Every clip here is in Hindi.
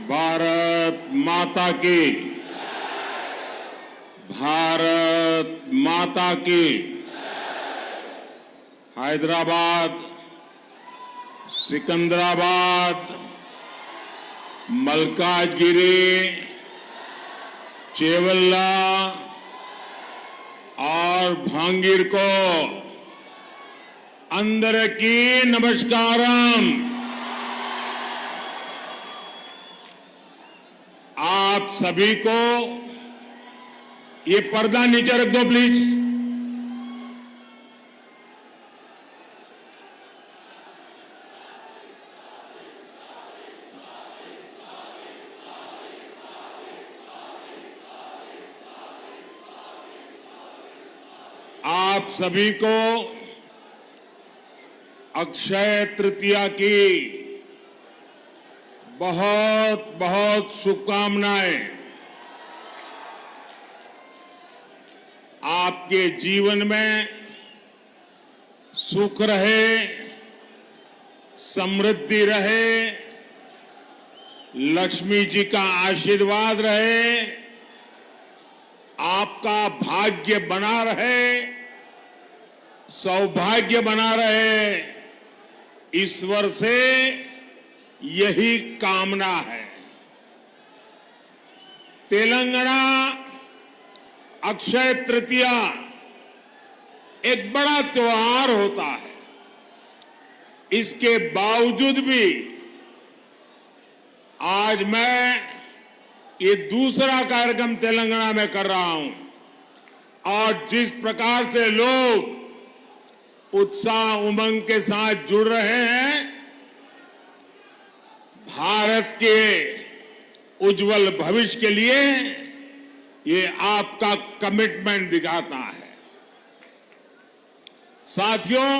भारत माता की, भारत माता की। हैदराबाद, सिकंदराबाद, मलकाजगिरी, चेवल्ला और भांगीर को अंदरकी नमस्कारम। आप सभी को ये पर्दा नीचे रख दो प्लीज। आप सभी को अक्षय तृतीया की बहुत बहुत शुभकामनाएं। आपके जीवन में सुख रहे, समृद्धि रहे, लक्ष्मी जी का आशीर्वाद रहे, आपका भाग्य बना रहे, सौभाग्य बना रहे, ईश्वर से यही कामना है। तेलंगाना अक्षय तृतीया एक बड़ा त्योहार होता है। इसके बावजूद भी आज मैं ये दूसरा कार्यक्रम तेलंगाना में कर रहा हूं और जिस प्रकार से लोग उत्साह उमंग के साथ जुड़ रहे हैं, भारत के उज्जवल भविष्य के लिए ये आपका कमिटमेंट दिखाता है। साथियों,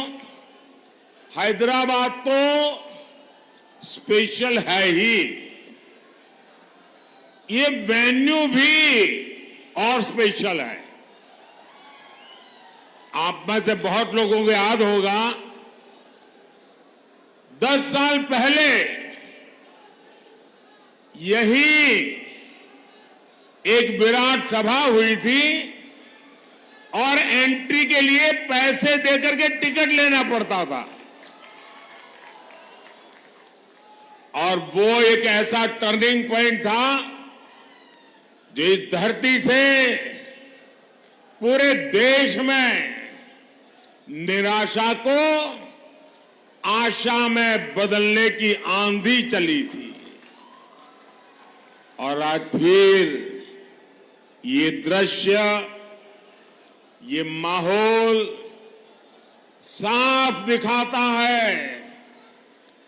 हैदराबाद तो स्पेशल है ही, ये वेन्यू भी और स्पेशल है। आप में से बहुत लोगों को याद होगा 10 साल पहले यही एक विराट सभा हुई थी और एंट्री के लिए पैसे देकर के टिकट लेना पड़ता था। और वो एक ऐसा टर्निंग पॉइंट था जिस धरती से पूरे देश में निराशा को आशा में बदलने की आंधी चली थी। और आज फिर ये दृश्य, ये माहौल साफ दिखाता है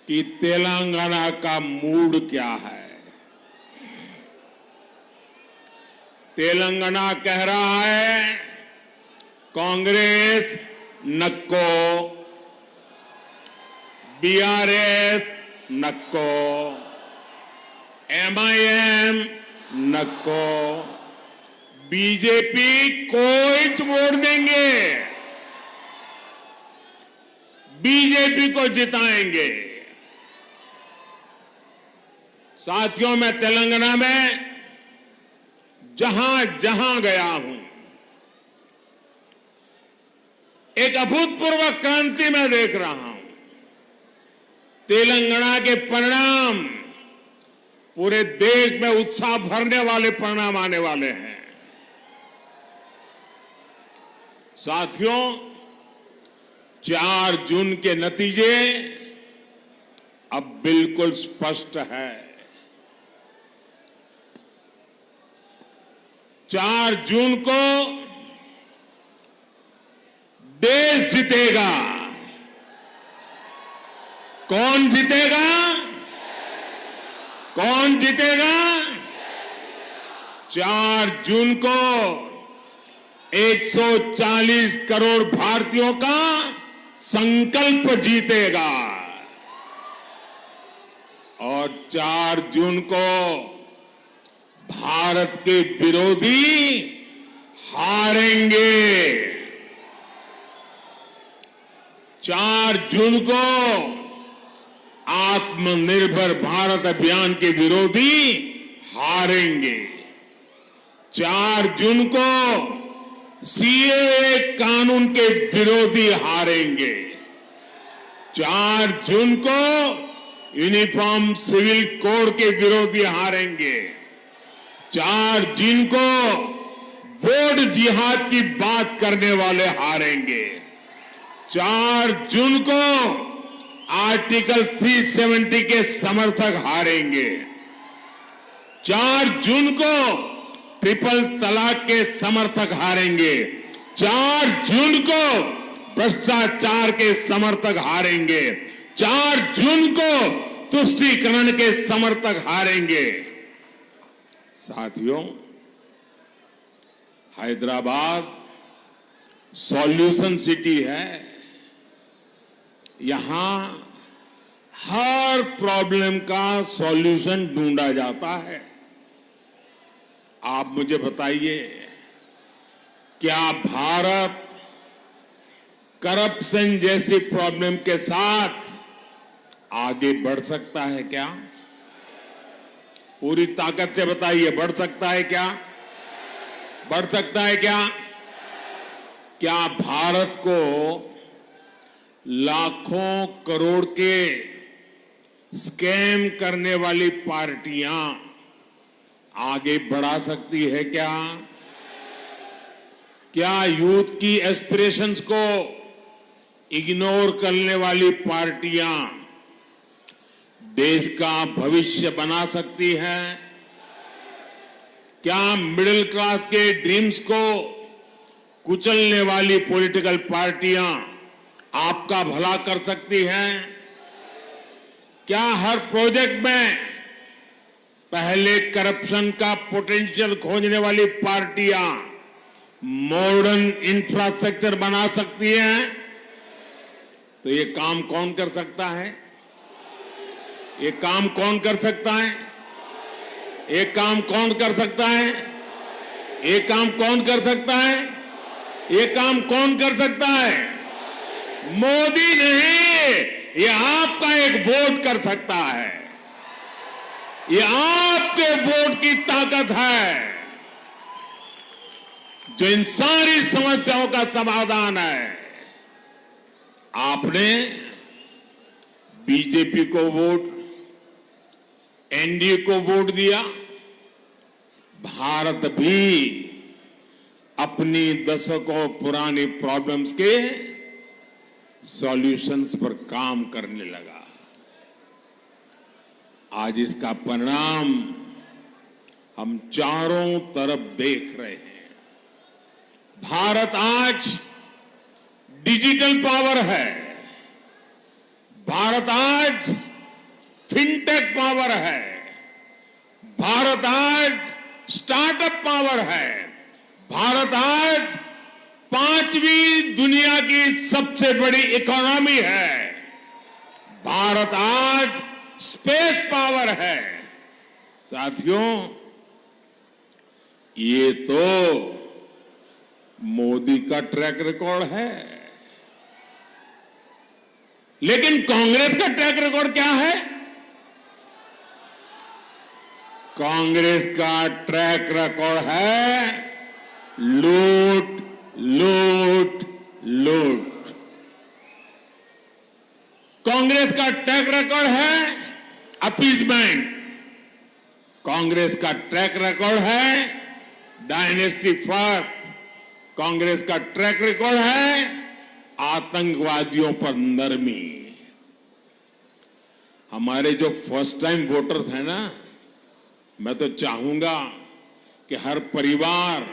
कि तेलंगाना का मूड क्या है। तेलंगाना कह रहा है कांग्रेस नक्को, बीआरएस नक्को, एमआईएम नक्को, बीजेपी कोई वोट देंगे, बीजेपी को जिताएंगे। साथियों, मैं तेलंगाना में जहां जहां गया हूं, एक अभूतपूर्व क्रांति मैं देख रहा हूं। तेलंगाना के परिणाम पूरे देश में उत्साह भरने वाले परिणाम आने वाले हैं। साथियों, 4 जून के नतीजे अब बिल्कुल स्पष्ट है। 4 जून को देश जीतेगा। कौन जीतेगा? कौन जीतेगा? 4 जून को 140 करोड़ भारतीयों का संकल्प जीतेगा और 4 जून को भारत के विरोधी हारेंगे। 4 जून को आत्मनिर्भर भारत अभियान के विरोधी हारेंगे। 4 जून को सीएए कानून के विरोधी हारेंगे। 4 जून को यूनिफॉर्म सिविल कोड के विरोधी हारेंगे। 4 जून को वोट जिहाद की बात करने वाले हारेंगे। 4 जून को आर्टिकल 370 के समर्थक हारेंगे। 4 जून को ट्रिपल तलाक के समर्थक हारेंगे। 4 जून को भ्रष्टाचार के समर्थक हारेंगे। 4 जून को तुष्टीकरण के समर्थक हारेंगे। साथियों, हैदराबाद सॉल्यूशन सिटी है। यहां हर प्रॉब्लम का सॉल्यूशन ढूंढा जाता है। आप मुझे बताइए, क्या भारत करप्शन जैसी प्रॉब्लम के साथ आगे बढ़ सकता है क्या? पूरी ताकत से बताइए, बढ़ सकता है क्या? बढ़ सकता है क्या? क्या भारत को लाखों करोड़ के स्कैम करने वाली पार्टियां आगे बढ़ा सकती है क्या? क्या यूथ की एस्पिरेशंस को इग्नोर करने वाली पार्टियां देश का भविष्य बना सकती हैं? क्या मिडिल क्लास के ड्रीम्स को कुचलने वाली पॉलिटिकल पार्टियां आपका भला कर सकती हैं? क्या हर प्रोजेक्ट में पहले करप्शन का पोटेंशियल खोजने वाली पार्टियां मॉडर्न इंफ्रास्ट्रक्चर बना सकती हैं? तो ये काम कौन कर सकता है? ये काम कौन कर सकता है? ये काम कौन कर सकता है? ये काम कौन कर सकता है? ये काम कौन कर सकता है? मोदी नहीं, ये आपका एक वोट कर सकता है। ये आपके वोट की ताकत है जो इन सारी समस्याओं का समाधान है। आपने बीजेपी को वोट, एनडीए को वोट दिया। भारत भी अपनी दशकों पुरानी प्रॉब्लम्स के सॉल्यूशंस पर काम करने लगा। आज इसका परिणाम हम चारों तरफ देख रहे हैं। भारत आज डिजिटल पावर है। भारत आज फिनटेक पावर है। भारत आज स्टार्टअप पावर है। भारत आज 5वीं दुनिया की सबसे बड़ी इकोनॉमी है। भारत आज स्पेस पावर है। साथियों, ये तो मोदी का ट्रैक रिकॉर्ड है। लेकिन कांग्रेस का ट्रैक रिकॉर्ड क्या है? कांग्रेस का ट्रैक रिकॉर्ड है लूट, लूट, लूट। कांग्रेस का ट्रैक रिकॉर्ड है अपीसमेंट। कांग्रेस का ट्रैक रिकॉर्ड है डायनेस्टी फर्स्ट। कांग्रेस का ट्रैक रिकॉर्ड है आतंकवादियों पर नरमी। हमारे जो फर्स्ट टाइम वोटर्स हैं ना, मैं तो चाहूंगा कि हर परिवार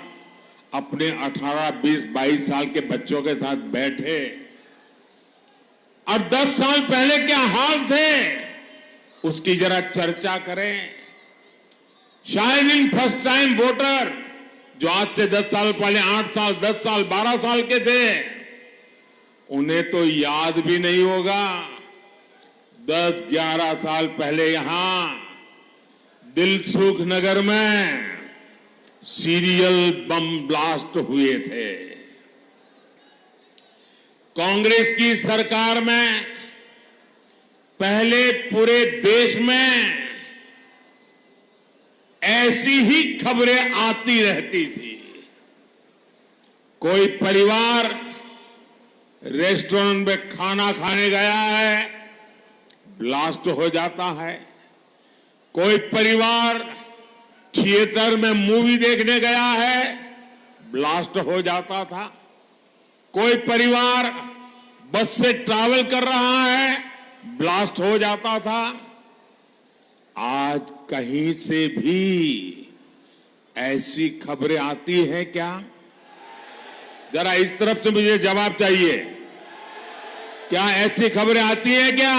अपने 18, 20, 22 साल के बच्चों के साथ बैठे और 10 साल पहले क्या हाल थे उसकी जरा चर्चा करें। शायद इन फर्स्ट टाइम वोटर जो आज से 10 साल पहले 8 साल, 10 साल, 12 साल के थे, उन्हें तो याद भी नहीं होगा 10, 11 साल पहले यहां दिलसुख नगर में सीरियल बम ब्लास्ट हुए थे। कांग्रेस की सरकार में पहले पूरे देश में ऐसी ही खबरें आती रहती थी। कोई परिवार रेस्टोरेंट में खाना खाने गया है, ब्लास्ट हो जाता है। कोई परिवार थिएटर में मूवी देखने गया है, ब्लास्ट हो जाता था। कोई परिवार बस से ट्रैवल कर रहा है, ब्लास्ट हो जाता था। आज कहीं से भी ऐसी खबरें आती हैं क्या? जरा इस तरफ से मुझे जवाब चाहिए। क्या ऐसी खबरें आती हैं क्या?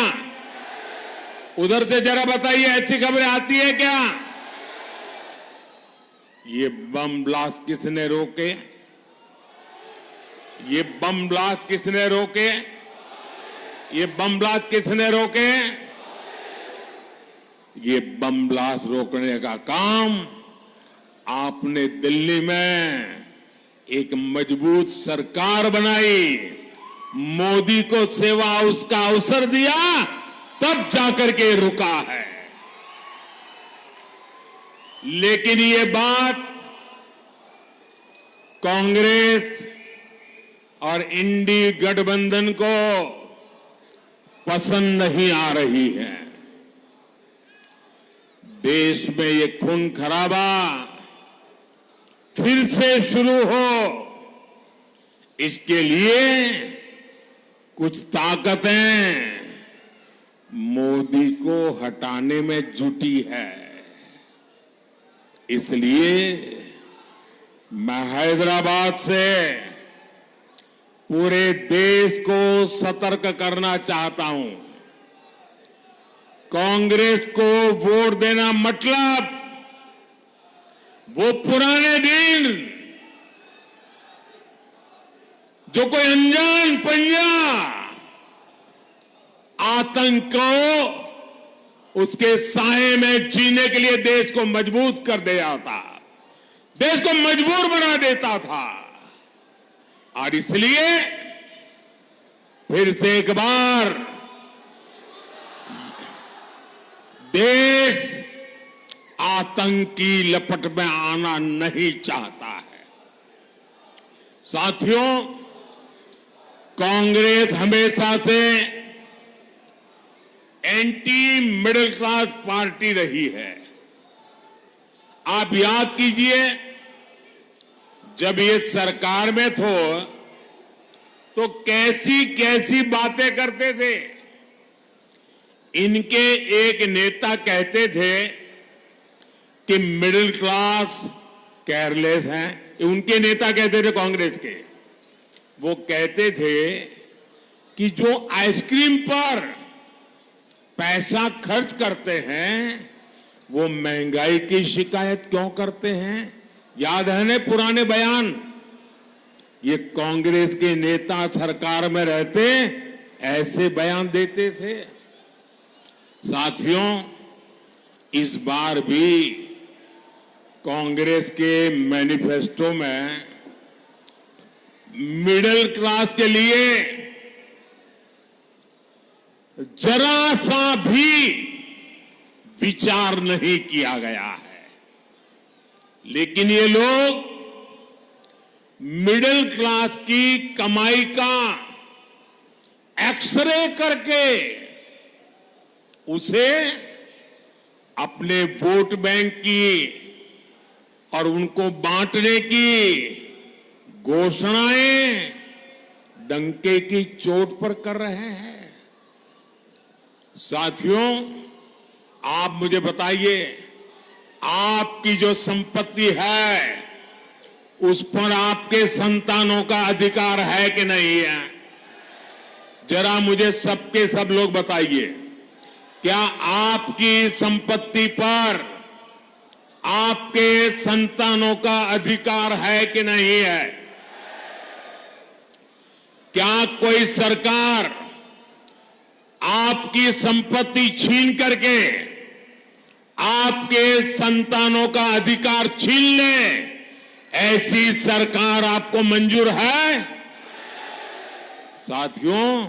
उधर से जरा बताइए, ऐसी खबरें आती है क्या? ये बम ब्लास्ट किसने रोके? ये बम ब्लास्ट किसने रोके? ये बम ब्लास्ट किसने रोके? ये बम ब्लास्ट रोकने का काम आपने दिल्ली में एक मजबूत सरकार बनाई, मोदी को सेवा हाउस का अवसर दिया, तब जाकर के रुका है। लेकिन ये बात कांग्रेस और इंडी गठबंधन को पसंद नहीं आ रही है। देश में ये खून खराबा फिर से शुरू हो, इसके लिए कुछ ताकतें मोदी को हटाने में जुटी है। इसलिए मैं हैदराबाद से पूरे देश को सतर्क करना चाहता हूं। कांग्रेस को वोट देना मतलब वो पुराने दिन जो कोई अनजान पंजा आतंक को उसके साए में जीने के लिए देश को मजबूत कर दिया था, देश को मजबूर बना देता था। और इसलिए फिर से एक बार देश आतंक की लपट में आना नहीं चाहता है। साथियों, कांग्रेस हमेशा से एंटी मिडिल क्लास पार्टी रही है। आप याद कीजिए, जब ये सरकार में तो कैसी कैसी बातें करते थे। इनके एक नेता कहते थे कि मिडिल क्लास केयरलेस हैं। उनके नेता कहते थे कांग्रेस के, वो कहते थे कि जो आइसक्रीम पर पैसा खर्च करते हैं वो महंगाई की शिकायत क्यों करते हैं। याद है ना पुराने बयान? ये कांग्रेस के नेता सरकार में रहते ऐसे बयान देते थे। साथियों, इस बार भी कांग्रेस के मैनिफेस्टो में मिडिल क्लास के लिए जरा सा भी विचार नहीं किया गया है। लेकिन ये लोग मिडिल क्लास की कमाई का एक्सरे करके उसे अपने वोट बैंक की और उनको बांटने की घोषणाएं डंके की चोट पर कर रहे हैं। साथियों, आप मुझे बताइए, आपकी जो संपत्ति है उस पर आपके संतानों का अधिकार है कि नहीं है? जरा मुझे सबके सब लोग बताइए, क्या आपकी संपत्ति पर आपके संतानों का अधिकार है कि नहीं है? क्या कोई सरकार आपकी संपत्ति छीन करके आपके संतानों का अधिकार छीन ले, ऐसी सरकार आपको मंजूर है? साथियों,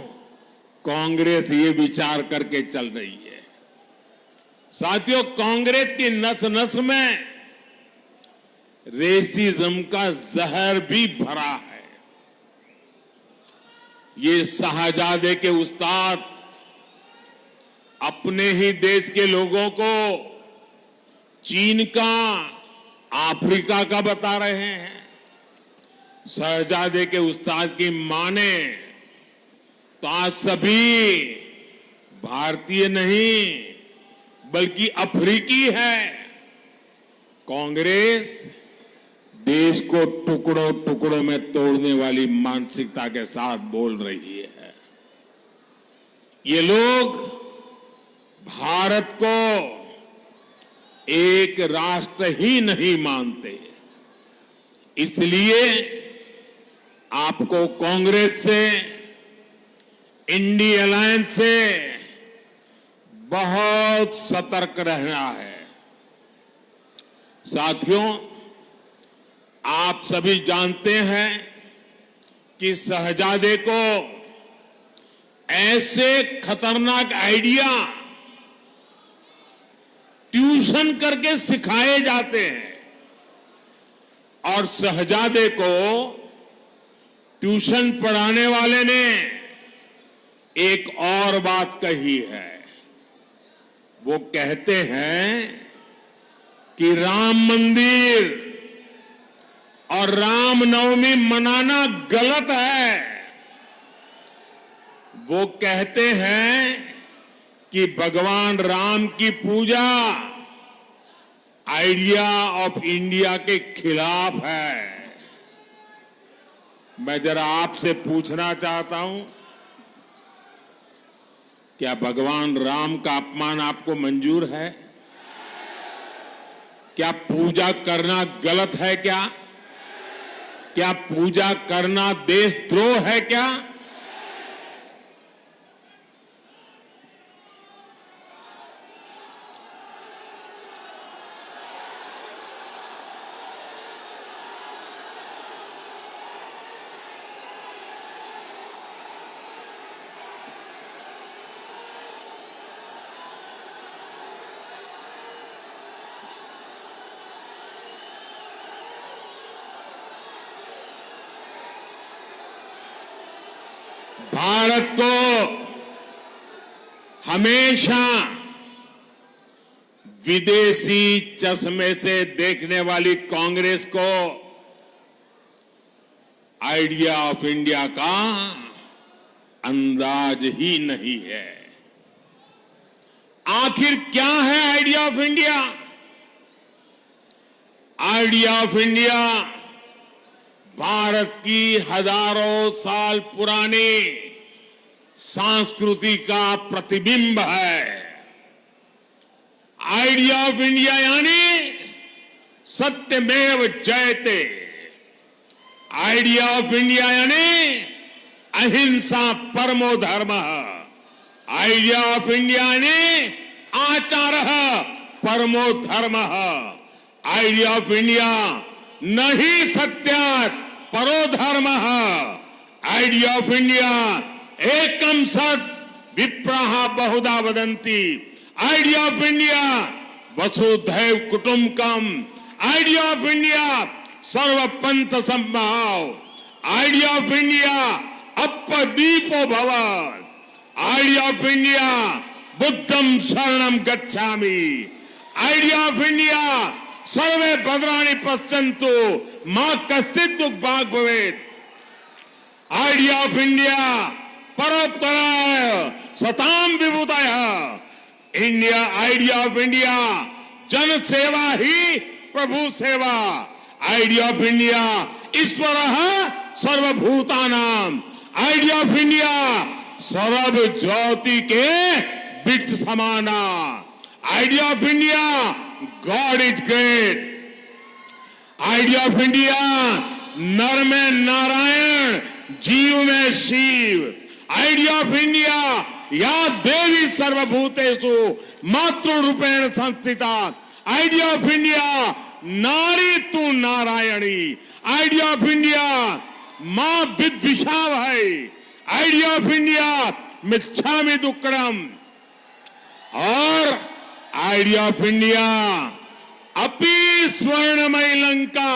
कांग्रेस ये विचार करके चल रही है। साथियों, कांग्रेस की नस नस में रेसिज्म का जहर भी भरा है। ये शाहजादे के उस्ताद अपने ही देश के लोगों को चीन का, अफ्रीका का बता रहे हैं। शहजादे के उस्ताद की माने तो आज सभी भारतीय नहीं बल्कि अफ्रीकी है। कांग्रेस देश को टुकड़ों टुकड़ों में तोड़ने वाली मानसिकता के साथ बोल रही है। ये लोग भारत को एक राष्ट्र ही नहीं मानते। इसलिए आपको कांग्रेस से, इंडी अलायंस से बहुत सतर्क रहना है। साथियों, आप सभी जानते हैं कि शहजादे को ऐसे खतरनाक आइडिया ट्यूशन करके सिखाए जाते हैं और शहजादे को ट्यूशन पढ़ाने वाले ने एक और बात कही है। वो कहते हैं कि राम मंदिर और रामनवमी मनाना गलत है। वो कहते हैं कि भगवान राम की पूजा आइडिया ऑफ इंडिया के खिलाफ है। मैं जरा आपसे पूछना चाहता हूं, क्या भगवान राम का अपमान आपको मंजूर है? क्या पूजा करना गलत है? क्या पूजा करना देशद्रोह है? क्या भारत को हमेशा विदेशी चश्मे से देखने वाली कांग्रेस को आइडिया ऑफ इंडिया का अंदाज ही नहीं है। आखिर क्या है idea of India? Idea of India Bharat की हजारों साल पुरानी संस्कृति का प्रतिबिंब है। आइडिया ऑफ इंडिया यानी सत्यमेव जयते। आइडिया ऑफ इंडिया यानी अहिंसा परमो धर्म। आइडिया ऑफ इंडिया यानी आचारः परमो धर्म। आइडिया ऑफ इंडिया न ही सत्यात् परो धर्म। आइडिया ऑफ इंडिया एकम सत् विप्राः बहुधा वदन्ति। आइडिया ऑफ इंडिया वसुधैव कुटुंबकम। आइडिया ऑफ इंडिया सर्वपंथ समभाव। आइडिया ऑफ इंडिया अपदीपो भव। आइडिया ऑफ इंडिया बुद्धम शरणम गच्छामि। आइडिया ऑफ इंडिया सर्वे भद्राणि पश्यन्तु मां कश्चित् दुःखभाग् भवेत्। आइडिया ऑफ इंडिया परोपकाराय सताम विभूतयः। इंडिया आइडिया ऑफ इंडिया जन सेवा ही प्रभु सेवा। आइडिया ऑफ इंडिया ईश्वरः सर्वभूतानाम। आइडिया ऑफ इंडिया सर्व ज्योति के बीच समाना। Idea of India God is great. Idea of India नर में नारायण, जीव में शिव। आइडिया ऑफ इंडिया या देवी सर्वभूतेषु मातृ रूपेण संस्थिता। आइडिया ऑफ इंडिया नारी तू नारायणी। आइडिया ऑफ इंडिया मां विद्विषा है। आइडिया ऑफ इंडिया मिच्छामि दुक्कडम और आइडिया ऑफ इंडिया अपि स्वर्णमय लंका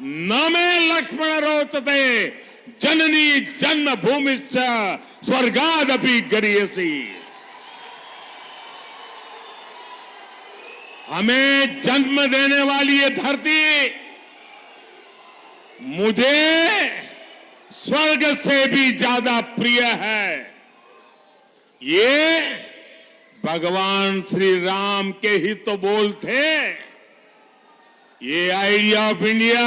न मे लक्ष्मण रोचते जननी जन्मभूमिश्च स्वर्गादपि गरीयसी। हमें जन्म देने वाली ये धरती मुझे स्वर्ग से भी ज्यादा प्रिय है। ये भगवान श्री राम के ही तो बोल थे। ये आइडिया ऑफ इंडिया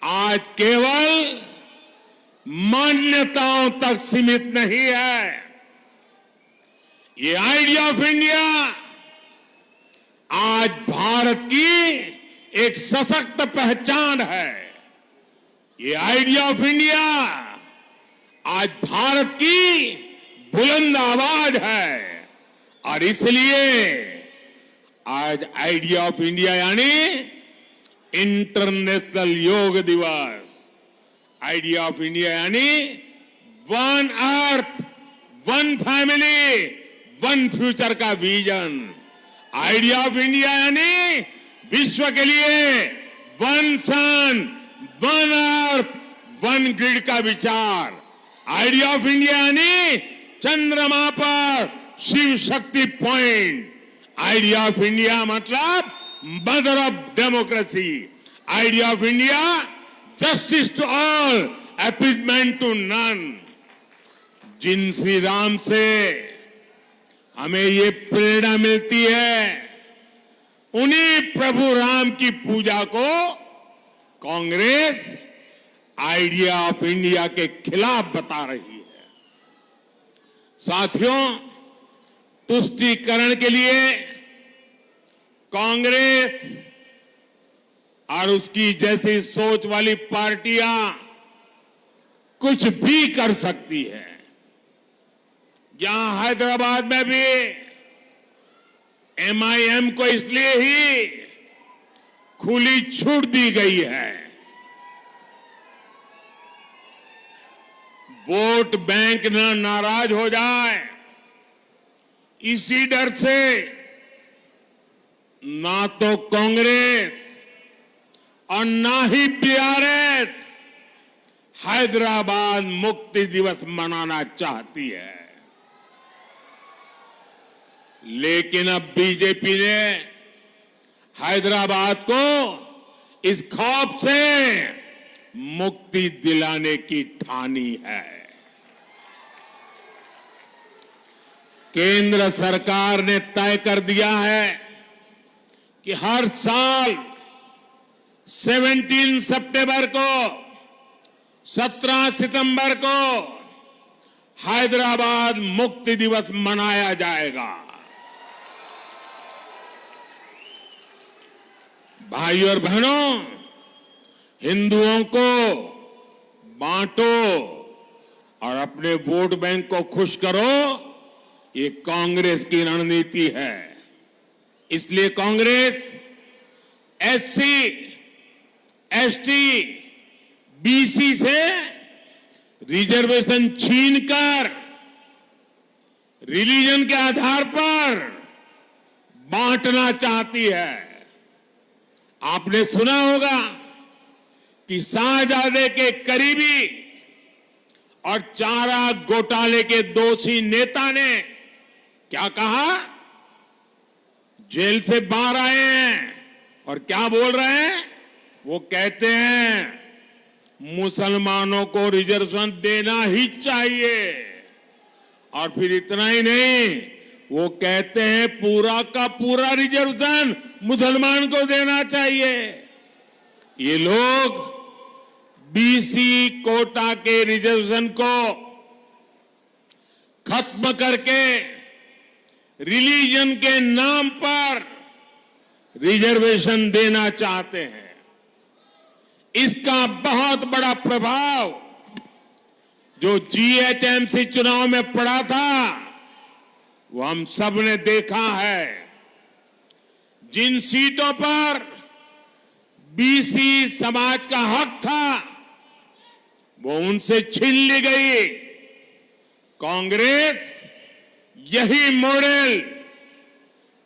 आज केवल मान्यताओं तक सीमित नहीं है। ये आइडिया ऑफ इंडिया आज भारत की एक सशक्त पहचान है। ये आइडिया ऑफ इंडिया आज भारत की बुलंद आवाज है और इसलिए आज आइडिया ऑफ इंडिया यानी इंटरनेशनल योग दिवस, आइडिया ऑफ इंडिया यानी one earth one family one future का विजन, आइडिया ऑफ इंडिया यानी विश्व के लिए one sun one earth one grid का विचार, आइडिया ऑफ इंडिया यानी चंद्रमा पर Shiv Shakti point, idea of India मतलब mother of democracy, idea of India justice to all appeasement to none. जिन श्री राम से हमें ये प्रेरणा मिलती है उन्हीं प्रभु राम की पूजा को कांग्रेस आइडिया ऑफ इंडिया के खिलाफ बता रही है। साथियों, तुष्टीकरण के लिए कांग्रेस और उसकी जैसी सोच वाली पार्टियां कुछ भी कर सकती है। यहां हैदराबाद में भी एमआईएम को इसलिए ही खुली छूट दी गई है, वोट बैंक न नाराज हो जाए इसी डर से ना तो कांग्रेस और ना ही बीआरएस हैदराबाद मुक्ति दिवस मनाना चाहती है। लेकिन अब बीजेपी ने हैदराबाद को इस खौफ से मुक्ति दिलाने की ठानी है। केंद्र सरकार ने तय कर दिया है कि हर साल 17 सितंबर को 17 सितंबर को हैदराबाद मुक्ति दिवस मनाया जाएगा। भाइयों और बहनों, हिंदुओं को बांटो और अपने वोट बैंक को खुश करो, ये कांग्रेस की रणनीति है। इसलिए कांग्रेस एससी, एसटी, बीसी से रिजर्वेशन छीनकर रिलीजन के आधार पर बांटना चाहती है। आपने सुना होगा कि शाहजादे के करीबी और चारा घोटाले के दोषी नेता ने क्या कहा? जेल से बाहर आए हैं और क्या बोल रहे हैं? वो कहते हैं मुसलमानों को रिजर्वेशन देना ही चाहिए। और फिर इतना ही नहीं, वो कहते हैं पूरा का पूरा रिजर्वेशन मुसलमान को देना चाहिए। ये लोग बीसी कोटा के रिजर्वेशन को खत्म करके रिलीजन के नाम पर रिजर्वेशन देना चाहते हैं। इसका बहुत बड़ा प्रभाव जो जीएचएमसी चुनाव में पड़ा था वो हम सब ने देखा है। जिन सीटों पर बीसी समाज का हक था वो उनसे छीन ली गई। कांग्रेस यही मॉडल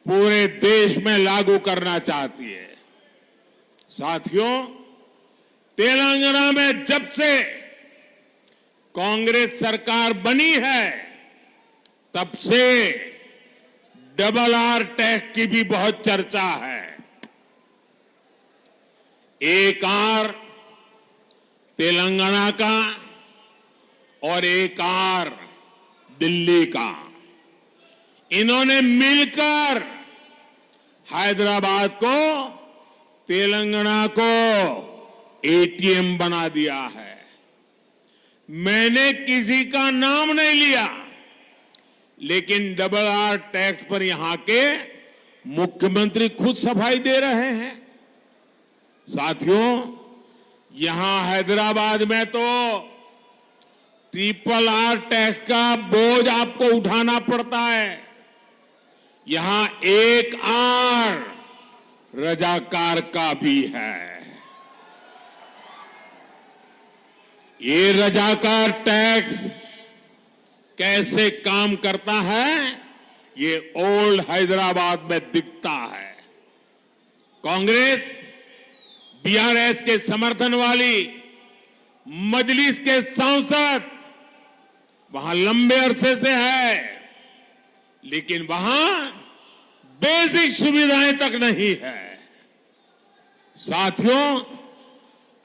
पूरे देश में लागू करना चाहती है। साथियों, तेलंगाना में जब से कांग्रेस सरकार बनी है तब से डबल आर टैक्स की भी बहुत चर्चा है। एक आर तेलंगाना का और एक आर दिल्ली का, इन्होंने मिलकर हैदराबाद को, तेलंगाना को एटीएम बना दिया है। मैंने किसी का नाम नहीं लिया, लेकिन डबल आर टैक्स पर यहां के मुख्यमंत्री खुद सफाई दे रहे हैं। साथियों, यहां हैदराबाद में तो ट्रिपल आर टैक्स का बोझ आपको उठाना पड़ता है। यहां एक आर रजाकार का भी है। ये रजाकार टैक्स कैसे काम करता है, ये ओल्ड हैदराबाद में दिखता है। कांग्रेस बीआरएस के समर्थन वाली मजलिस के सांसद वहां लंबे अरसे से है, लेकिन वहां बेसिक सुविधाएं तक नहीं है। साथियों,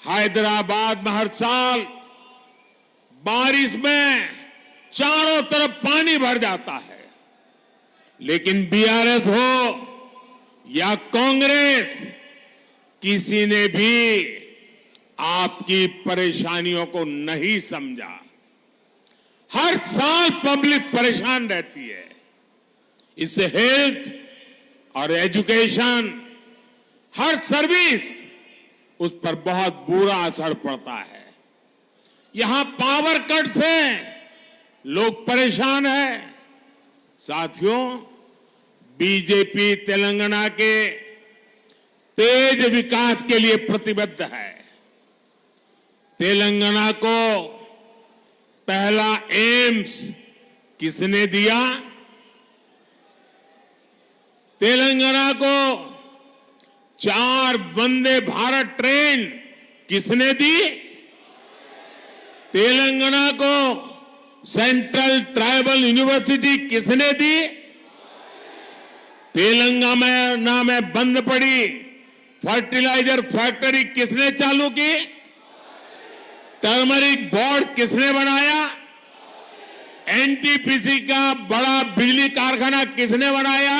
हैदराबाद में हर साल बारिश में चारों तरफ पानी भर जाता है, लेकिन बीआरएस हो या कांग्रेस, किसी ने भी आपकी परेशानियों को नहीं समझा। हर साल पब्लिक परेशान रहती है। इससे हेल्थ और एजुकेशन, हर सर्विस, उस पर बहुत बुरा असर पड़ता है। यहां पावर कट से लोग परेशान हैं। साथियों, बीजेपी तेलंगाना के तेज विकास के लिए प्रतिबद्ध है। तेलंगाना को पहला एम्स किसने दिया? तेलंगाना को 4 वंदे भारत ट्रेन किसने दी? तेलंगाना को सेंट्रल ट्राइबल यूनिवर्सिटी किसने दी? तेलंगाना में बंद पड़ी फर्टिलाइजर फैक्ट्री किसने चालू की? टर्मरिक बोर्ड किसने बनाया? एनटीपीसी का बड़ा बिजली कारखाना किसने बनाया?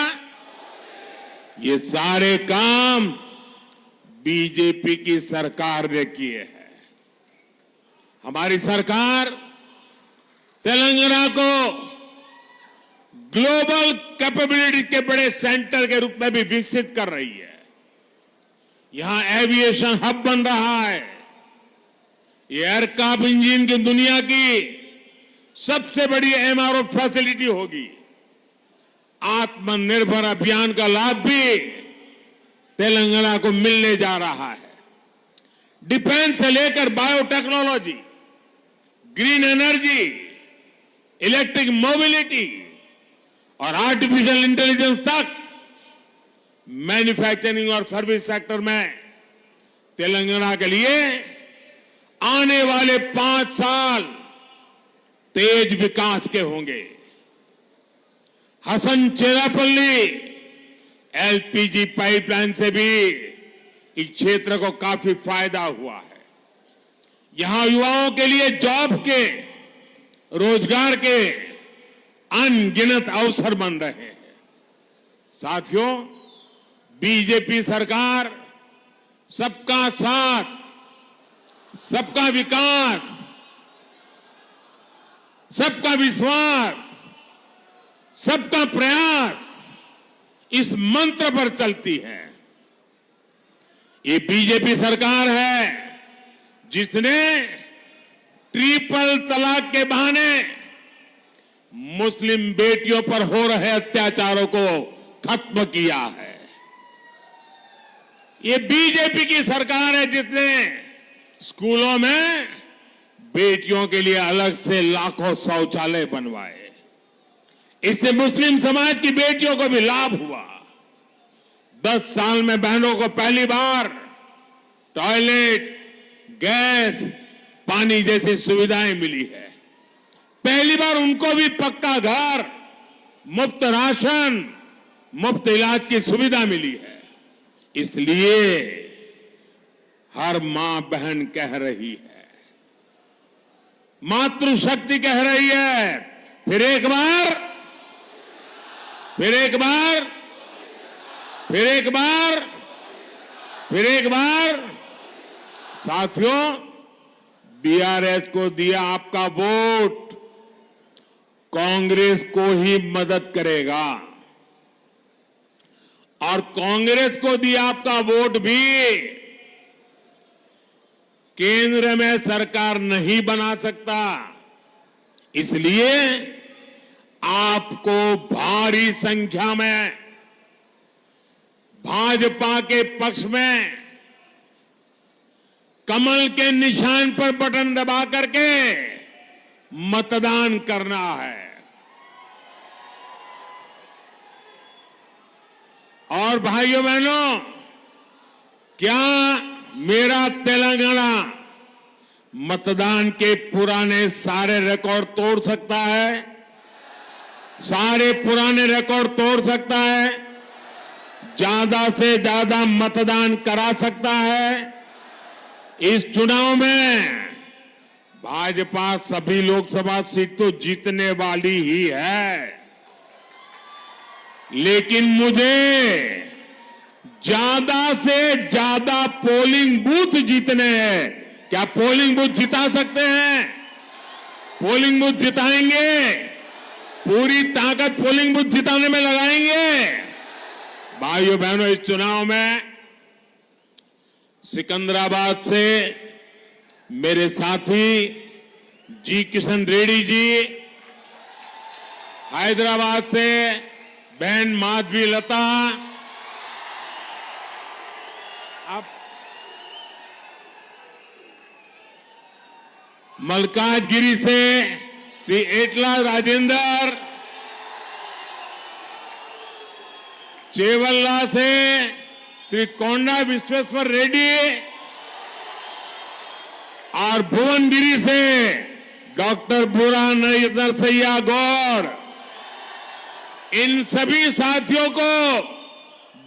ये सारे काम बीजेपी की सरकार ने किए हैं। हमारी सरकार तेलंगाना को ग्लोबल कैपेबिलिटी के बड़े सेंटर के रूप में भी विकसित कर रही है। यहां एविएशन हब बन रहा है। ये एयरक्राफ्ट इंजन की दुनिया की सबसे बड़ी एमआरओ फैसिलिटी होगी। आत्मनिर्भर अभियान का लाभ भी तेलंगाना को मिलने जा रहा है। डिफेंस से लेकर biotechnology, green energy, electric mobility और आर्टिफिशियल इंटेलिजेंस तक मैन्युफैक्चरिंग और सर्विस सेक्टर में तेलंगाना के लिए आने वाले 5 साल तेज विकास के होंगे। हसन चेरापल्ली एलपीजी पाइपलाइन से भी इस क्षेत्र को काफी फायदा हुआ है। यहां युवाओं के लिए जॉब के, रोजगार के अनगिनत अवसर बन रहे हैं। साथियों, बीजेपी सरकार सबका साथ, सबका विकास, सबका विश्वास, सबका प्रयास, इस मंत्र पर चलती है। ये बीजेपी सरकार है जिसने ट्रिपल तलाक के बहाने मुस्लिम बेटियों पर हो रहे अत्याचारों को खत्म किया है। ये बीजेपी की सरकार है जिसने स्कूलों में बेटियों के लिए अलग से लाखों शौचालय बनवाए। इससे मुस्लिम समाज की बेटियों को भी लाभ हुआ। 10 साल में बहनों को पहली बार टॉयलेट, गैस, पानी जैसी सुविधाएं मिली है। पहली बार उनको भी पक्का घर, मुफ्त राशन, मुफ्त इलाज की सुविधा मिली है। इसलिए हर मां बहन कह रही है, मातृशक्ति कह रही है, फिर एक बार, फिर एक बार, फिर एक बार, फिर एक बार। साथियों, बीआरएस को दिया आपका वोट कांग्रेस को ही मदद करेगा, और कांग्रेस को दिया आपका वोट भी केंद्र में सरकार नहीं बना सकता। इसलिए आपको भारी संख्या में भाजपा के पक्ष में कमल के निशान पर बटन दबा करके मतदान करना है। और भाइयों बहनों, क्या मेरा तेलंगाना मतदान के पुराने सारे रिकॉर्ड तोड़ सकता है? सारे पुराने रिकॉर्ड तोड़ सकता है? ज्यादा से ज्यादा मतदान करा सकता है? इस चुनाव में भाजपा सभी लोकसभा सीट तो जीतने वाली ही है, लेकिन मुझे ज्यादा से ज्यादा पोलिंग बूथ जीतने हैं। क्या पोलिंग बूथ जिता सकते हैं? पोलिंग बूथ जिताएंगे, पूरी ताकत पोलिंग बूथ जिताने में लगाएंगे। भाइयों बहनों, इस चुनाव में सिकंदराबाद से मेरे साथी जी किशन रेड्डी जी, हैदराबाद से बहन माधवी लता, मलकाजगिरी से श्री एटला राजेंद्र, चेवल्ला से श्री कोंडा विश्वेश्वर रेड्डी और भुवनगिरी से डॉक्टर बुरा नरसैया गौड़, इन सभी साथियों को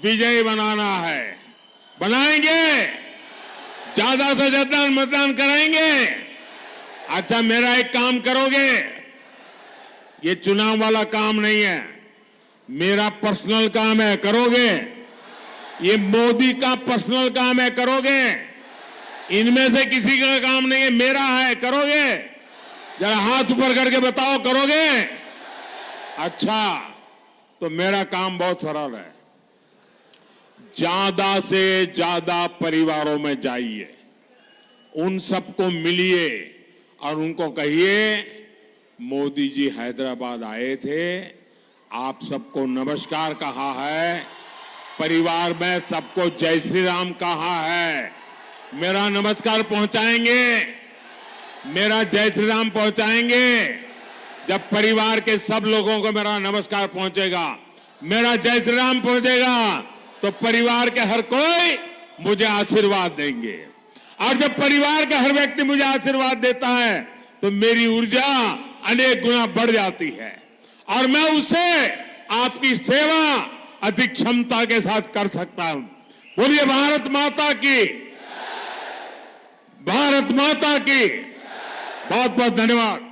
विजयी बनाना है। बनाएंगे, ज्यादा से ज्यादा मतदान कराएंगे। अच्छा, मेरा एक काम करोगे? ये चुनाव वाला काम नहीं है, मेरा पर्सनल काम है, करोगे? ये मोदी का पर्सनल काम है, करोगे? इनमें से किसी का काम नहीं है, मेरा है, करोगे? जरा हाथ ऊपर करके बताओ, करोगे? अच्छा, तो मेरा काम बहुत सरल है। ज्यादा से ज्यादा परिवारों में जाइए, उन सबको मिलिए और उनको कहिए मोदी जी हैदराबाद आए थे, आप सबको नमस्कार कहा है, परिवार में सबको जय श्री राम कहा है। मेरा नमस्कार पहुंचाएंगे, मेरा जय श्री राम पहुंचाएंगे। जब परिवार के सब लोगों को मेरा नमस्कार पहुंचेगा, मेरा जय श्री राम पहुंचेगा, तो परिवार के हर कोई मुझे आशीर्वाद देंगे। और जब परिवार का हर व्यक्ति मुझे आशीर्वाद देता है तो मेरी ऊर्जा अनेक गुना बढ़ जाती है और मैं उसे आपकी सेवा अधिक क्षमता के साथ कर सकता हूं। बोलिए भारत माता की, भारत माता की। बहुत बहुत धन्यवाद।